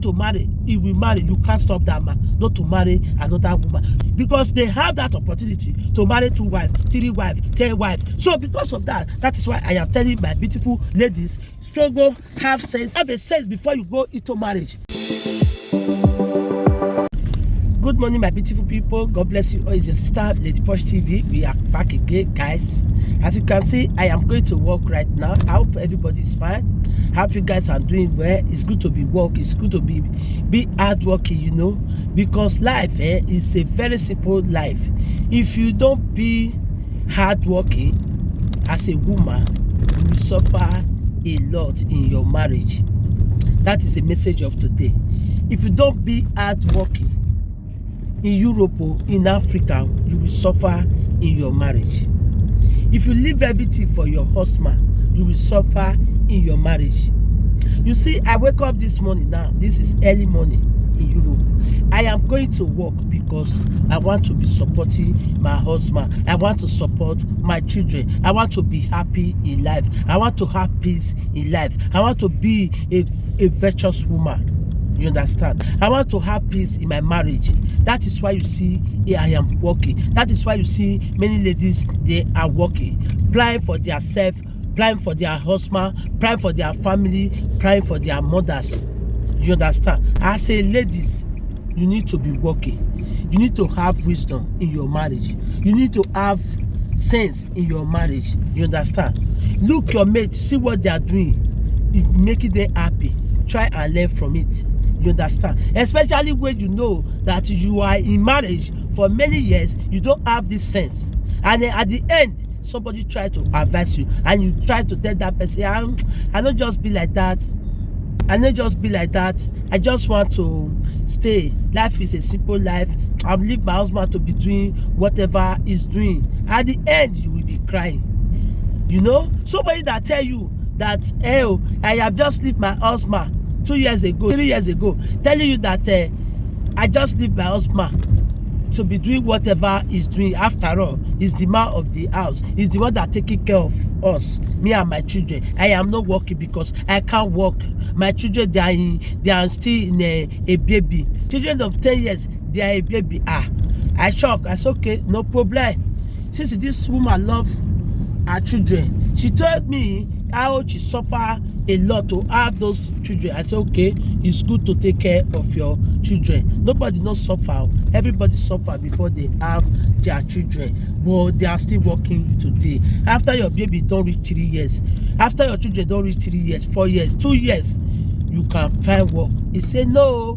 to marry, if we marry, you can't stop that man not to marry another woman, because they have that opportunity to marry 2 wives, 3 wives, 10 wives. So because of that, that is why I am telling my beautiful ladies, struggle, have a sense before you go into marriage. Good morning, my beautiful people. God bless you all. It's your sister, Lady Posh TV. We are back again, guys. As you can see, I am going to work right now. I hope everybody is fine. I hope you guys are doing well. It's good to be work. It's good to be hardworking, you know, because life is a very simple life. If you don't be hardworking as a woman, you will suffer a lot in your marriage. That is the message of today. If you don't be hardworking in Europe or in Africa, you will suffer in your marriage. If you leave everything for your husband, you will suffer in your marriage. You see, I wake up this morning now. This is early morning in Europe. I am going to work because I want to be supporting my husband. I want to support my children. I want to be happy in life. I want to have peace in life. I want to be a virtuous woman. You understand? I want to have peace in my marriage. That is why you see I am working. That is why you see many ladies, they are working, praying for their self, praying for their husband, praying for their family, praying for their mothers. You understand? As a ladies, you need to be working. You need to have wisdom in your marriage. You need to have sense in your marriage. You understand? Look your mate, see what they are doing, making them happy. Try and learn from it. You understand? Especially when you know that you are in marriage for many years, you don't have this sense, and then at the end somebody try to advise you and you try to tell that person, I don't just be like that, I don't just be like that, I just want to stay. Life is a simple life. I'll leave my husband to be doing whatever he's doing. At the end you will be crying. You know, somebody that tell you that, oh, I have just left my husband 2 years ago, 3 years ago, telling you that I just leave my husband to be doing whatever he's doing. After all, he's the man of the house. He's the one that taking care of us, me and my children. I am not working because I can't work. My children, they are still in a baby. Children of 10 years, they are a baby. I shock. I said, okay, no problem. Since this woman love her children, she told me how she suffer a lot to have those children. I said, okay, it's good to take care of your children. Nobody not suffer. Everybody suffer before they have their children, but they are still working today. After your baby don't reach 3 years, after your children don't reach 3 years, 4 years, 2 years, you can find work. He said, no,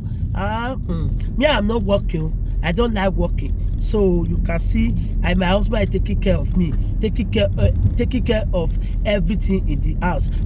me, I'm not working. I don't like working. So you can see, my husband is taking care of me, taking care of everything in the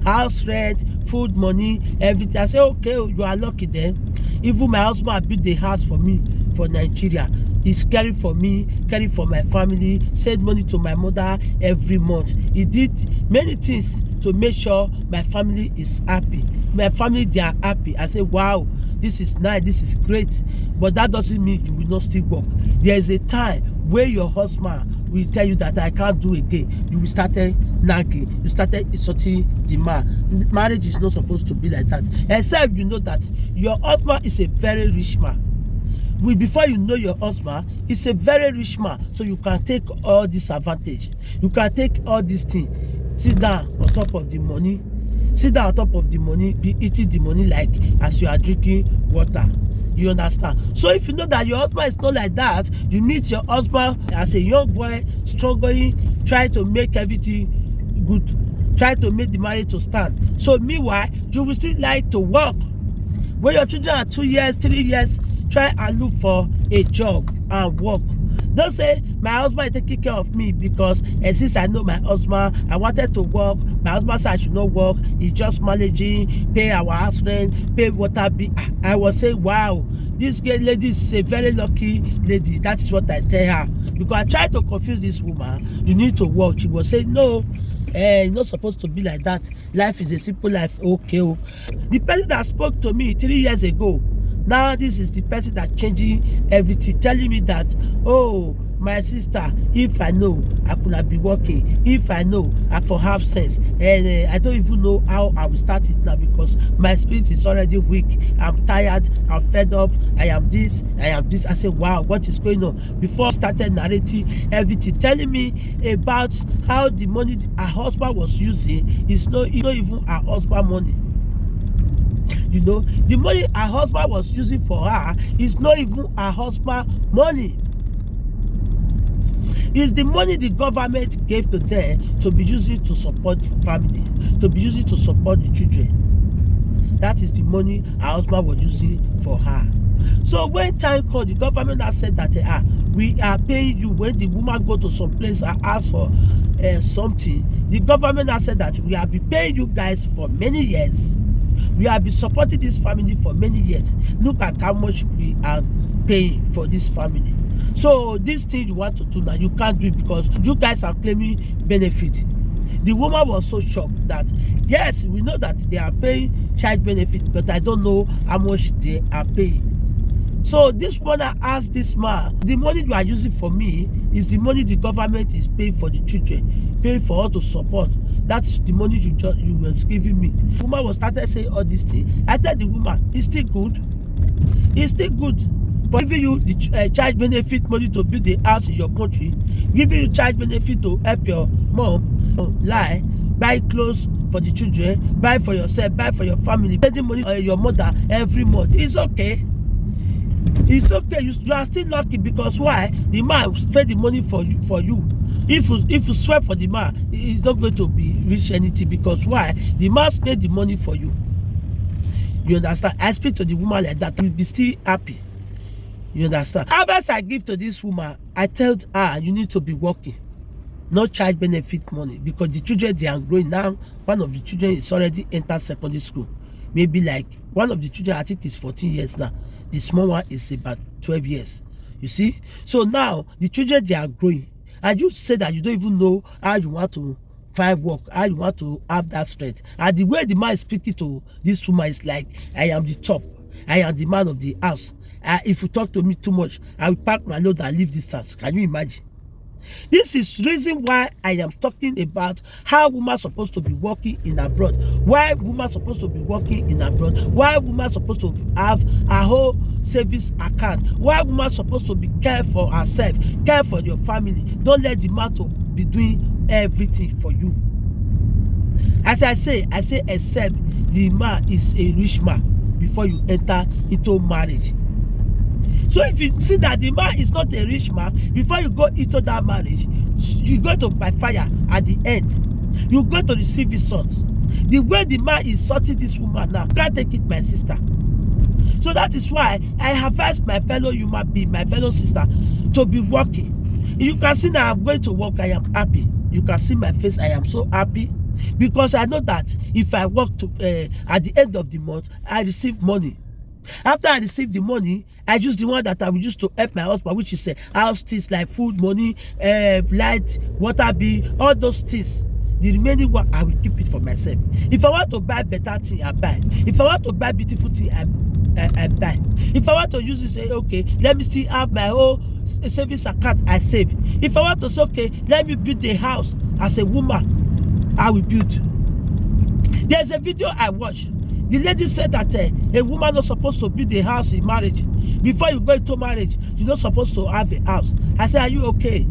house rent, food, money, everything. I say, okay, you are lucky then. Even my husband built the house for me for Nigeria. He's caring for me, caring for my family, send money to my mother every month. He did many things to make sure my family is happy. My family, they are happy. I say, wow, this is nice, this is great. But that doesn't mean you will not still work. There is a time where your husband will tell you that I can't do again. You will start nagging, you started insulting the man. Marriage is not supposed to be like that, except you know that your husband is a very rich man. Before you know your husband is a very rich man, so you can take all this advantage. You can take all these things, sit down on top of the money, sit down on top of the money, be eating the money like as you are drinking water. You understand? So if you know that your husband is not like that, you meet your husband as a young boy, struggling, trying to make everything good, try to make the marriage to stand. So meanwhile, you will still like to work. When your children are 2 years, 3 years, try and look for a job and work. Don't say my husband is taking care of me because since I know my husband, I wanted to work. My husband said I should not work. He's just managing, pay our house rent, pay water bill. I was saying, wow, this girl lady is a very lucky lady. That is what I tell her. Because I tried to confuse this woman. You need to work. She was saying, no, you're not supposed to be like that. Life is a simple life. Okay. The person that spoke to me 3 years ago, now this is the person that changing everything, telling me that, oh, my sister, if I know, I could have been working. If I know, I for have sense. And I don't even know how I will start it now because my spirit is already weak. I'm tired. I'm fed up. I am this. I am this. I say, wow, what is going on? Before I started narrating everything, telling me about how the money her husband was using is not even her husband money. You know, the money her husband was using for her is not even her husband money. It's the money the government gave to them to be using to support the family, to be using to support the children. That is the money her husband was using for her. So when time called, the government has said that we are paying you. When the woman go to some place and ask for something, the government has said that we have been paying you guys for many years. We have been supporting this family for many years. Look at how much we are paying for this family. So this thing you want to do now, you can't do it because you guys are claiming benefit. The woman was so shocked that, yes, we know that they are paying child benefit, but I don't know how much they are paying. So this woman asked this man, the money you are using for me is the money the government is paying for the children, paying for all to support. That's the money you were giving me. The woman was started saying all these things. I tell the woman, it's still good. It's still good. For giving you the child benefit money to build the house in your country, giving you child benefit to help your mom buy clothes for the children, buy for yourself, buy for your family, sending money to your mother every month. It's okay. It's okay. You are still lucky because why? The man spend the money for you. If you swear for the man, he's not going to be rich anything because why? The man spend the money for you. You understand? I speak to the woman like that. You'll be still happy. You understand? Advice I give to this woman, I tell her you need to be working, not child benefit money, because the children, they are growing now. One of the children is already entered secondary school. Maybe like one of the children, I think is 14 years now. The small one is about 12 years. You see? So now the children, they are growing. And you say that you don't even know how you want to find work, how you want to have that strength. And the way the man is speaking to this woman is like, I am the top. I am the man of the house. If you talk to me too much, I will pack my load and leave this house. Can you imagine? This is the reason why I am talking about how women are supposed to be working in abroad. Why women are supposed to be working in abroad. Why women are supposed to have a whole savings account. Why women are supposed to be care for herself, care for your family. Don't let the man to be doing everything for you. As I say except the man is a rich man before you enter into marriage. So if you see that the man is not a rich man, before you go into that marriage, you go to by fire at the end. You go to receive his sons. The way the man is sorting this woman now, can't take it, my sister. So that is why I advise my fellow human being, my fellow sister, to be working. You can see now I'm going to work, I am happy. You can see my face, I am so happy. Because I know that if I work at the end of the month, I receive money. After I receive the money, I use the one that I will use to help my husband, which is house things like food, money, light, water bill, all those things. The remaining one, I will keep it for myself. If I want to buy better thing, I buy. If I want to buy beautiful thing, I buy. If I want to use it, say, okay, let me still have my whole savings account, I save. If I want to say, okay, let me build a house as a woman, I will build. There's a video I watched. The lady said that a woman not supposed to build a house in marriage. Before you go into marriage, you're not supposed to have a house. I said, are you okay?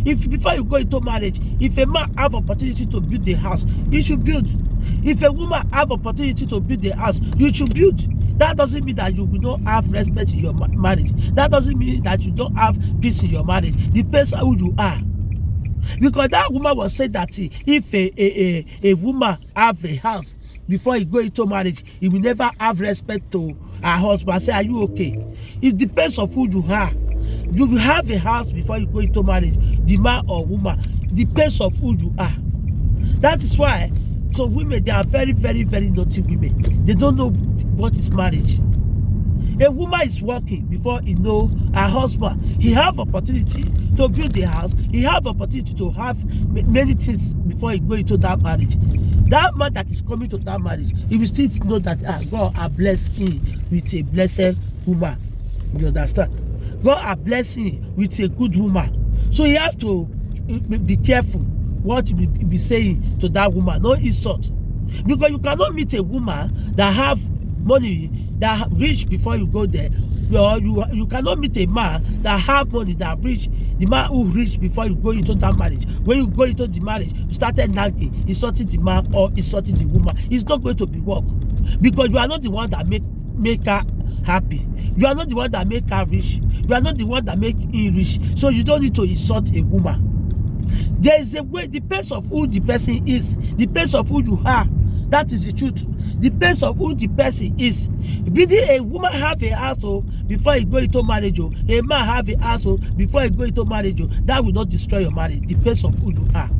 If before you go into marriage, if a man have opportunity to build a house, he should build. If a woman have opportunity to build a house, you should build. That doesn't mean that you will not have respect in your marriage. That doesn't mean that you don't have peace in your marriage. Depends on who you are. Because that woman was saying that if a woman have a house, before he go into marriage, he will never have respect to her husband. I say, are you okay? It depends on who you are. You will have a house before you go into marriage, the man or woman. Depends on who you are. That is why some women, they are very, very, very naughty women. They don't know what is marriage. A woman is working before he know her husband. He have opportunity to build a house. He have opportunity to have many things before he go into that marriage. That man that is coming to that marriage, he will still know that God has blessed him with a blessed woman. You understand? God has blessed him with a good woman. So you have to be careful what you be saying to that woman. No insult, because you cannot meet a woman that have money, that rich before you go there. You cannot meet a man that have money, that rich, the man who rich before you go into that marriage. When you go into the marriage, you started nagging, insulting the man or insulting the woman. It's not going to be work, because you are not the one that make her happy. You are not the one that make her rich. You are not the one that make him rich. So you don't need to insult a woman. There is a way. Depends of who the person is. Depends of who you are. That is the truth. Depends on who the person is. Be a woman have a household before you go into marriage, a man have a household before you go into marriage, that will not destroy your marriage. Depends on who you are.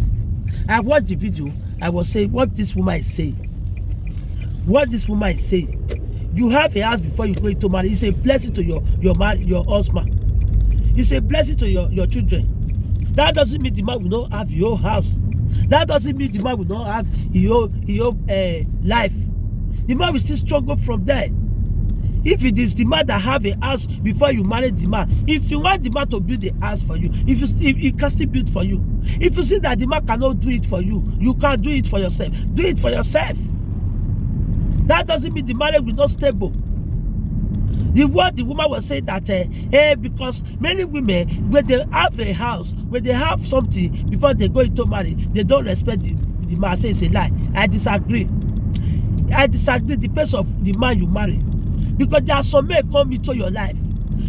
I watched the video. I was saying what this woman is saying. What this woman is saying. You have a house before you go into marriage. It's a blessing to your husband. It's a blessing to your children. That doesn't mean the man will not have your house. That doesn't mean the man will not have your life. The man will still struggle from there. If it is the man that have a house before you marry the man, if you want the man to build a house for you, if he can still build for you, if you see that the man cannot do it for you, you can't do it for yourself. Do it for yourself. That doesn't mean the marriage will not stable. The woman was saying that because many women, when they have a house, when they have something before they go into marriage, they don't respect the man. Say it's a lie. I disagree. Depends of the man you marry, because there are some men come into your life.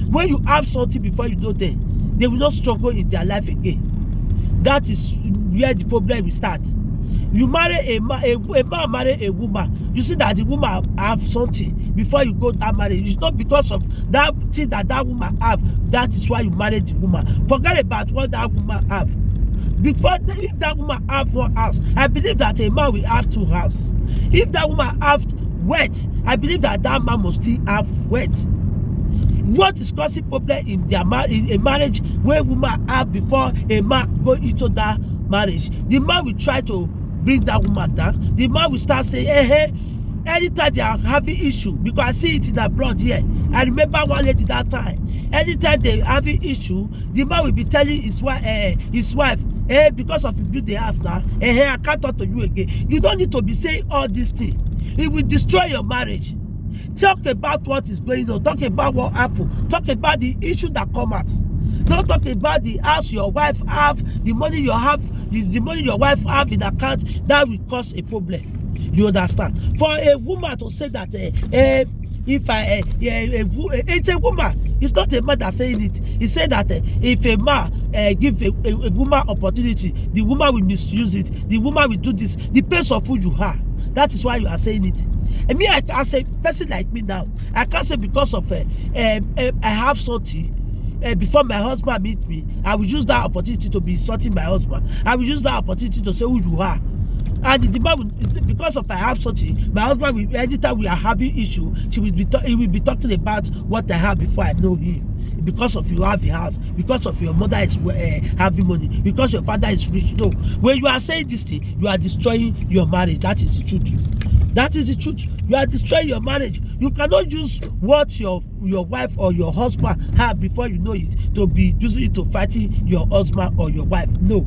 When you have something before you know them, they will not struggle in their life again. That is where the problem will start. You marry a man marry a woman, you see that the woman have something before you go that marriage. It's not because of that thing that woman have, that is why you marry the woman. Forget about what that woman have. Before, if that woman have one house, I believe that a man will have two houses. If that woman have wealth, I believe that man must still have wealth. What is causing problem in a marriage where woman have before a man go into that marriage? The man will try to bring that woman down. The man will start saying, hey, anytime they are having issue, because I see it in abroad here. I remember one lady that time. Anytime they having issue, the man will be telling his wife, because of you build the house now, I can't talk to you again. You don't need to be saying all these things. It will destroy your marriage. Talk about what is going on. Talk about what happened. Talk about the issue that come out. Don't talk about the house your wife have, the money you have, the money your wife have in account. That will cause a problem. You understand? For a woman to say that it's a woman, it's not a man that's saying it. He said that if a man give a woman opportunity, the woman will misuse it. The woman will do this. Depends on who you are. That is why you are saying it. And me, I can say, person like me now, I can't say because of I have something. Before my husband meet me, I will use that opportunity to be insulting my husband. I will use that opportunity to say who you are. And the man will, because of I have something, my husband will, anytime we are having issue, he will be talking about what I have before I know him. Because of you have a house, because of your mother is having money, because your father is rich. No, when you are saying this thing, you are destroying your marriage. That is the truth. That is the truth. You are destroying your marriage. You cannot use what your wife or your husband have before you know it to be using it to fighting your husband or your wife. No.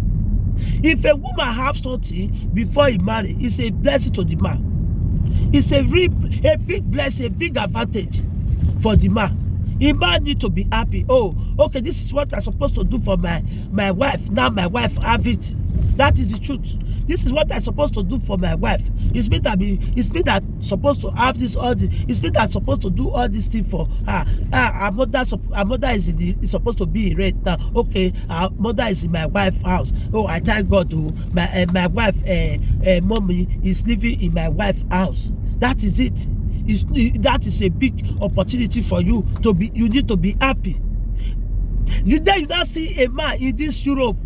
If a woman have something before he marry, it's a blessing to the man. It's a big blessing, a big advantage for the man. A man need to be happy. Oh, okay, this is what I'm supposed to do for my wife. Now my wife have it. That is the truth. This is what I'm supposed to do for my wife. It's me that supposed to have this all this. It's me that supposed to do all this thing for her. Her mother is supposed to be in rent now. Okay, her mother is in my wife's house. Oh, I thank God. Oh, my wife, mommy is living in my wife's house. That is it. That is a big opportunity for you to be. You need to be happy. You don't see a man in this Europe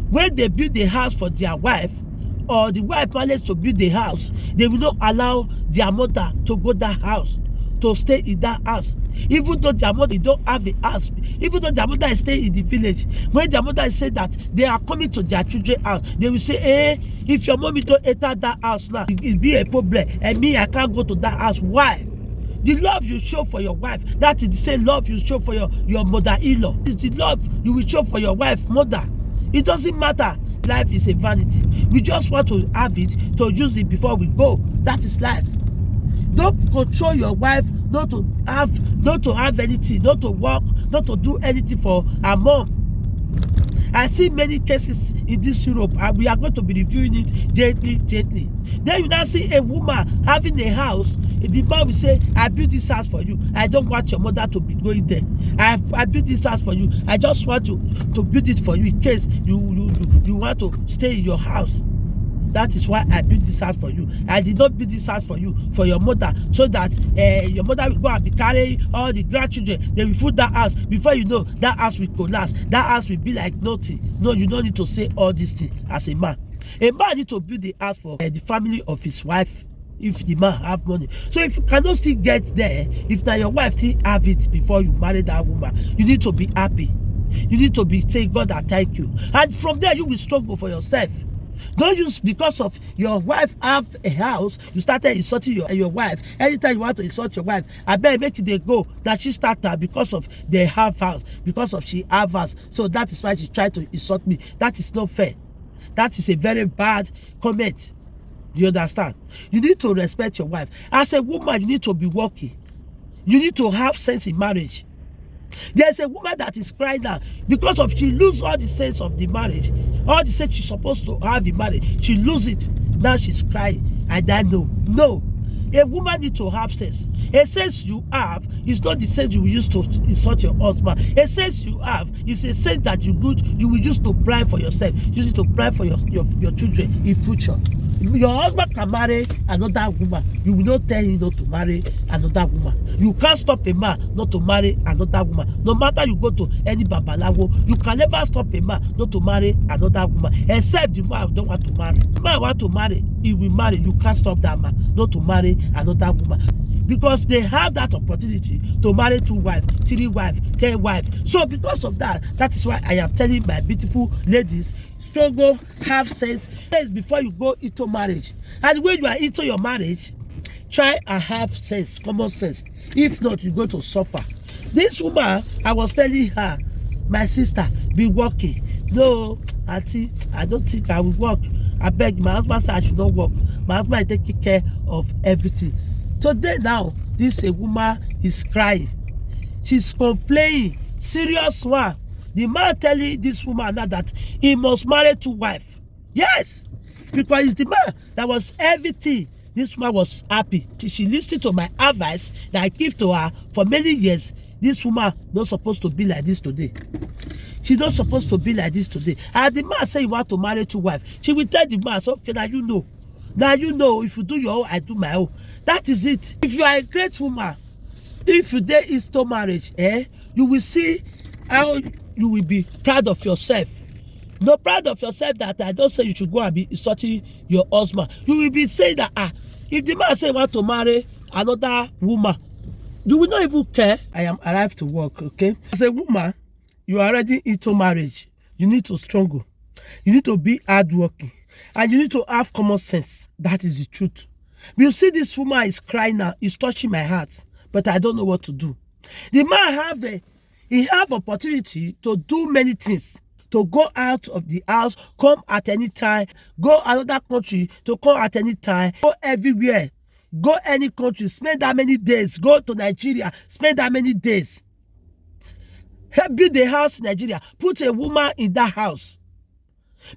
when they build a house for their wife, or the wife managed to build a house, they will not allow their mother to go that house, to stay in that house. Even though their mother don't have a house, even though their mother is staying in the village, when their mother is saying that they are coming to their children's house, they will say, if your mommy don't enter that house now, it will be a problem. And me, I can't go to that house. Why? The love you show for your wife, that is the same love you show for your mother-in-law. It's the love you will show for your wife, mother. It doesn't matter. Life is a vanity. We just want to have it, to use it before we go. That is life. Don't control your wife not to have anything, not to work, not to do anything for her mom. I see many cases in this Europe, and we are going to be reviewing it gently. Then you now see a woman having a house. The man will say, I built this house for you. I don't want your mother to be going there. I built this house for you. I just want to build it for you in case you want to stay in your house. That is why I built this house for you. I did not build this house for you, for your mother, so that your mother will go and be carrying all the grandchildren. They will food that house. Before you know, that house will collapse. That house will be like nothing. No, you don't need to say all these things as a man. A man needs to build the house for the family of his wife, if the man have money. So if you cannot still get there, if now your wife still have it before you marry that woman, you need to be happy. You need to be saying, God, I thank you. And from there, you will struggle for yourself. Don't use because of your wife have a house, you started insulting your wife. Anytime you want to insult your wife, I better make it they go that she started because of they have house, because of she have house. So that is why she tried to insult me. That is not fair. That is a very bad comment. Do you understand? You need to respect your wife. As a woman, you need to be working. You need to have sense in marriage. There's a woman that is crying now because of she lose all the sense of the marriage, all the sense she's supposed to have in marriage. She lose it. Now she's crying. And I know. No. A woman needs to have sense. A sense you have is not the sense you will use to insult your husband. A sense you have is a sense that you will use to plan for yourself. Use it to plan for your children in future. Your husband can marry another woman. You will not tell him not to marry another woman. You can't stop a man not to marry another woman. No matter you go to any babalawo, you can never stop a man not to marry another woman. Except the man don't want to marry. The man want to marry, he will marry. You can't stop that man not to marry another woman. Because they have that opportunity to marry 2 wives, 3 wives, 10 wives. So because of that, that is why I am telling my beautiful ladies, struggle, have sense before you go into marriage. And when you are into your marriage, try and have sense, common sense. If not, you're going to suffer. This woman, I was telling her, my sister, be working. No, auntie, I don't think I will work. I beg, my husband said I should not work. My husband is taking care of everything. Today now, this a woman is crying. She's complaining. Serious one. The man telling this woman now that he must marry 2 wives. Yes, because it's the man that was everything. This woman was happy. She listened to my advice that I give to her for many years. This woman not supposed to be like this today. She's not supposed to be like this today. And the man say he want to marry 2 wives. She will tell the man, so, okay, now you know. Now you know, if you do your own, I do my own. That is it. If you are a great woman, if you dare into marriage, you will see how you will be proud of yourself. Not proud of yourself that I don't say you should go and be insulting your husband. You will be saying that, if the man say he want to marry another woman, you will not even care. I am arrived to work, okay? As a woman, you are already into marriage. You need to struggle. You need to be hardworking. And you need to have common sense. That is the truth. You see this woman is crying now. It's touching my heart. But I don't know what to do. The man have opportunity to do many things. To go out of the house, come at any time. Go another country, to come at any time. Go everywhere. Go any country. Spend that many days. Go to Nigeria. Spend that many days. Build a house in Nigeria. Put a woman in that house.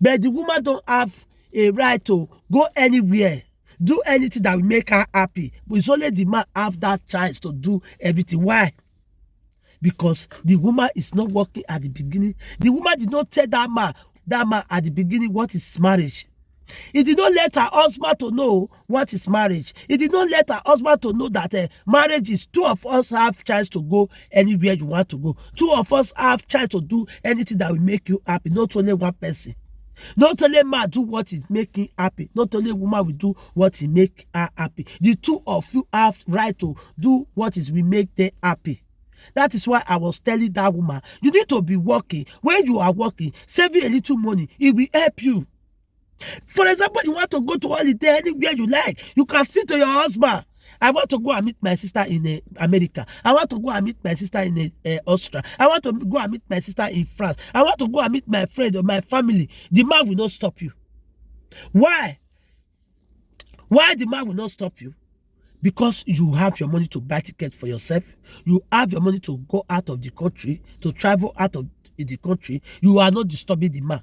But the woman don't have a right to go anywhere, do anything that will make her happy. But it's only the man have that chance to do everything. Why? Because the woman is not working at the beginning. The woman did not tell that man at the beginning what is marriage. He did not let her husband to know what is marriage. He did not let her husband to know that marriage is 2 of us have chance to go anywhere you want to go. 2 of us have chance to do anything that will make you happy, not only one person. Not only man do what is making happy. Not only woman will do what is make her happy. The 2 of you have right to do what is will make them happy. That is why I was telling that woman, you need to be working. When you are working, saving a little money, it will help you. For example, you want to go to holiday anywhere you like. You can speak to your husband I want to go and meet my sister in America. I want to go and meet my sister in Austria. I want to go and meet my sister in France. I want to go and meet my friend or my family. The man will not stop you. Why? Why the man will not stop you? Because you have your money to buy tickets for yourself. You have your money to go out of the country, to travel out of the country. You are not disturbing the man.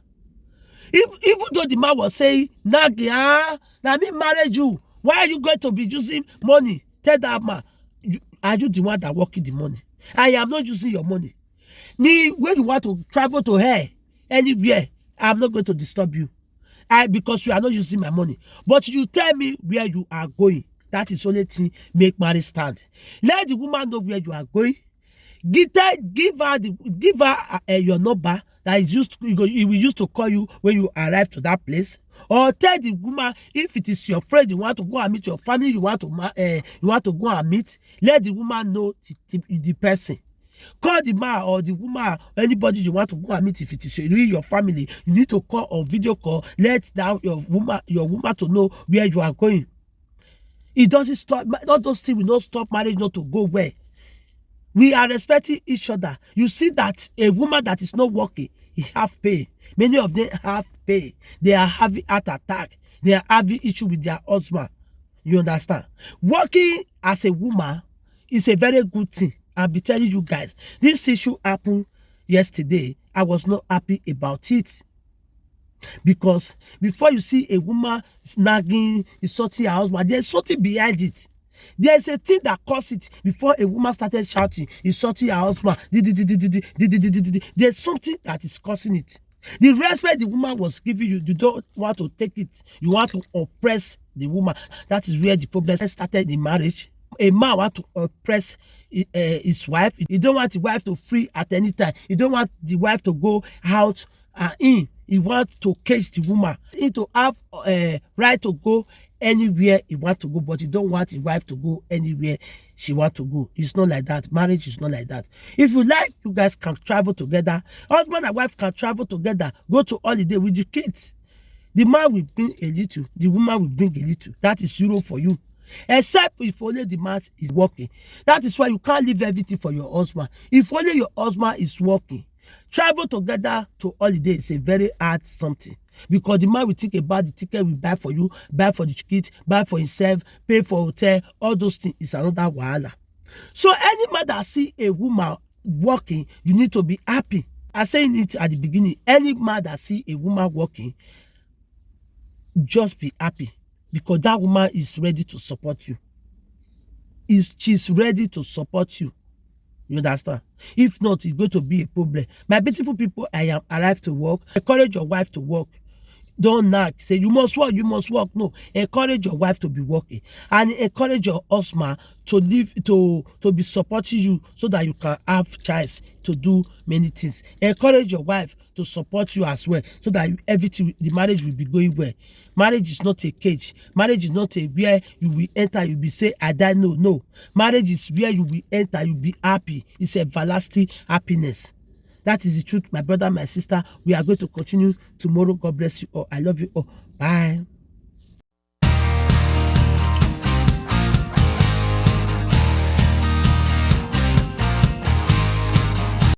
Even though the man was saying, Nagia, now me married you. Why are you going to be using money? Tell that man, are you the one that working the money? I am not using your money. Me, when you want to travel to her, anywhere, I'm not going to disturb you. Because you are not using my money. But you tell me where you are going. That is only thing make marriage stand. Let the woman know where you are going. Give her your number that is he will use to call you when you arrive to that place. Or tell the woman, if it is your friend you want to go and meet, your family you want to go and meet, let the woman know the person. Call the man or the woman, anybody you want to go and meet. If it is really your family, you need to call or video call. Let your woman to know where you are going. It doesn't stop. All those things will not stop marriage not to go where. We are respecting each other. You see that a woman that is not working, he have pay. Many of them have pay. They are having heart attack. They are having issue with their husband. You understand? Working as a woman is a very good thing. I'll be telling you guys, this issue happened yesterday. I was not happy about it. Because before you see a woman snagging, insulting her husband, there's something behind it. There's a thing that caused it. Before a woman started shouting, insulting her husband, there's something that is causing it. The respect the woman was giving you, you don't want to take it. You want to oppress the woman. That is where the problem started in marriage. A man wants to oppress his wife. He don't want the wife to free at any time. He don't want the wife to go out and in. He wants to cage the woman. He to have right to go anywhere he wants to go, but he don't want his wife to go anywhere she wants to go. It's not like that. Marriage is not like that. If you like, you guys can travel together. Husband and wife can travel together. Go to holiday with the kids. The man will bring a little. The woman will bring a little. That is zero for you. Except if only the man is working. That is why you can't leave everything for your husband. If only your husband is working, travel together to holiday is a very hard something. Because the man will think about the ticket we buy for you, buy for the kid, buy for himself, pay for hotel, all those things is another wahala. So any man that see a woman working, you need to be happy. I saying it at the beginning. Any man that see a woman working, just be happy. Because that woman is ready to support you. She's ready to support you. You understand? If not, it's going to be a problem. My beautiful people, I am arrived to work. Encourage your wife to work. Don't nag. Say, you must work, you must work. No. Encourage your wife to be working. And encourage your husband to live, to be supporting you so that you can have chance to do many things. Encourage your wife to support you as well so that everything, the marriage will be going well. Marriage is not a cage. Marriage is not a where you will enter, you will say, I die. No, no. Marriage is where you will enter, you will be happy. It's everlasting happiness. That is the truth, my brother, my sister. We are going to continue tomorrow. God bless you all. I love you all. Bye.